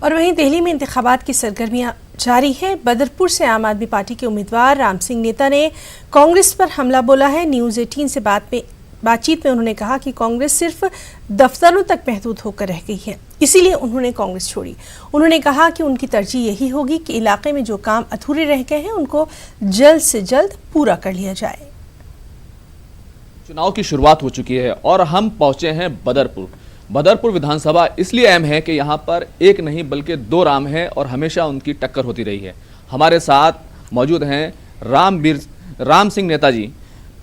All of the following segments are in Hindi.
और वहीं दिल्ली में इंतखाबात की सरगर्मियां जारी है। बदरपुर से आम आदमी पार्टी के उम्मीदवार राम सिंह नेता ने कांग्रेस पर हमला बोला है। न्यूज़ 18 से बातचीत में उन्होंने कहा कि कांग्रेस सिर्फ दफ्तरों तक महदूद होकर रह गई है, इसीलिए उन्होंने कांग्रेस छोड़ी। उन्होंने कहा कि उनकी तरजीह यही होगी कि इलाके में जो काम अधूरे रह गए हैं उनको जल्द से जल्द पूरा कर लिया जाए। चुनाव की शुरुआत हो चुकी है और हम पहुंचे हैं बदरपुर विधानसभा इसलिए अहम है कि यहाँ पर एक नहीं बल्कि दो राम हैं और हमेशा उनकी टक्कर होती रही है। हमारे साथ मौजूद हैं राम सिंह नेता जी।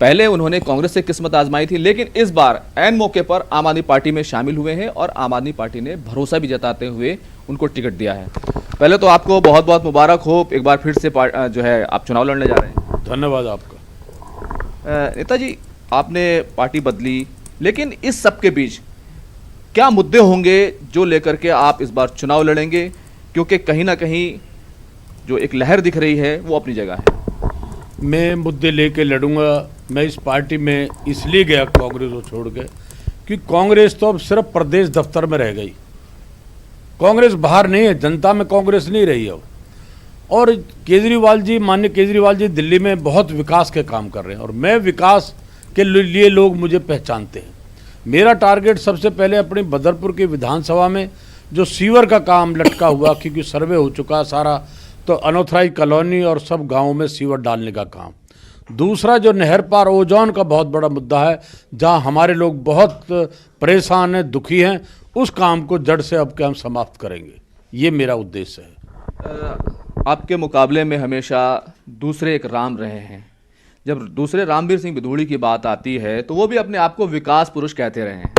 पहले उन्होंने कांग्रेस से किस्मत आजमाई थी, लेकिन इस बार ऐन मौके पर आम आदमी पार्टी में शामिल हुए हैं और आम आदमी पार्टी ने भरोसा भी जताते हुए उनको टिकट दिया है। पहले तो आपको बहुत बहुत मुबारक हो, एक बार फिर से जो है आप चुनाव लड़ने जा रहे हैं। धन्यवाद आपका। नेताजी, आपने पार्टी बदली, लेकिन इस सब के बीच क्या मुद्दे होंगे जो लेकर के आप इस बार चुनाव लड़ेंगे? क्योंकि कहीं ना कहीं जो एक लहर दिख रही है वो अपनी जगह है। मैं मुद्दे लेके लड़ूंगा। मैं इस पार्टी में इसलिए गया कांग्रेस को छोड़ के कि कांग्रेस तो अब सिर्फ प्रदेश दफ्तर में रह गई। कांग्रेस बाहर नहीं है, जनता में कांग्रेस नहीं रही है। और माननीय केजरीवाल जी दिल्ली में बहुत विकास के काम कर रहे हैं और मैं विकास के लिए लोग मुझे पहचानते हैं। मेरा टारगेट सबसे पहले अपनी बदरपुर की विधानसभा में जो सीवर का काम लटका हुआ, क्योंकि सर्वे हो चुका सारा, तो अनऑथराइज कॉलोनी और सब गांवों में सीवर डालने का काम। दूसरा जो नहर पार ओजोन का बहुत बड़ा मुद्दा है, जहां हमारे लोग बहुत परेशान हैं, दुखी हैं, उस काम को जड़ से अब के हम समाप्त करेंगे। ये मेरा उद्देश्य है। आपके मुकाबले में हमेशा दूसरे एक राम रहे हैं। जब दूसरे रामवीर सिंह बिधूड़ी की बात आती है तो वो भी अपने आप को विकास पुरुष कहते रहे हैं।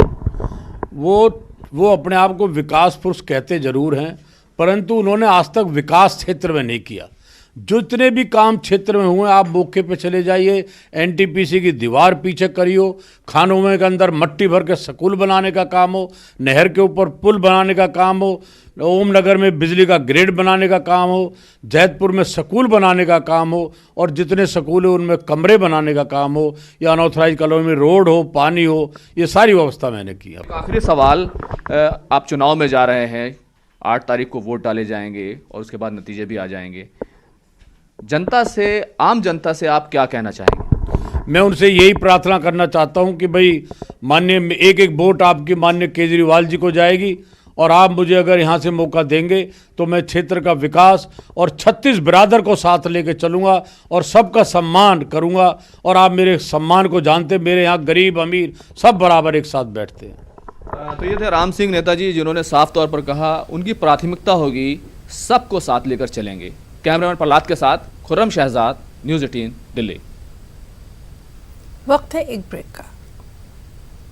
वो अपने आप को विकास पुरुष कहते जरूर हैं, परंतु उन्होंने आज तक विकास क्षेत्र में नहीं किया। जितने भी काम क्षेत्र में हुए, आप मौके पे चले जाइए, एनटीपीसी की दीवार पीछे करियो, खानों में के अंदर मट्टी भर के स्कूल बनाने का काम हो, नहर के ऊपर पुल बनाने का काम हो, ओमनगर में बिजली का ग्रिड बनाने का काम हो, जैतपुर में स्कूल बनाने का काम हो, और जितने स्कूल हो उनमें कमरे बनाने का काम हो, या अनऑथराइज कॉलोनी में रोड हो, पानी हो, ये सारी व्यवस्था मैंने की है। आखिरी सवाल, आप चुनाव में जा रहे हैं, 8 तारीख को वोट डाले जाएंगे और उसके बाद नतीजे भी आ जाएंगे। आम जनता से आप क्या कहना चाहेंगे? मैं उनसे यही प्रार्थना करना चाहता हूं कि भाई माननीय एक वोट आपकी माननीय केजरीवाल जी को जाएगी, और आप मुझे अगर यहां से मौका देंगे तो मैं क्षेत्र का विकास और 36 बिरादर को साथ लेके चलूंगा और सबका सम्मान करूंगा। और आप मेरे सम्मान को जानते, मेरे यहाँ गरीब अमीर सब बराबर एक साथ बैठते हैं। तो ये थे राम सिंह नेताजी, जिन्होंने साफ तौर पर कहा उनकी प्राथमिकता होगी सबको साथ लेकर चलेंगे। कैमरामैन प्रहलाद के साथ खुर्रम शहजाद, न्यूज़ 18 दिल्ली। वक्त है एक ब्रेक का।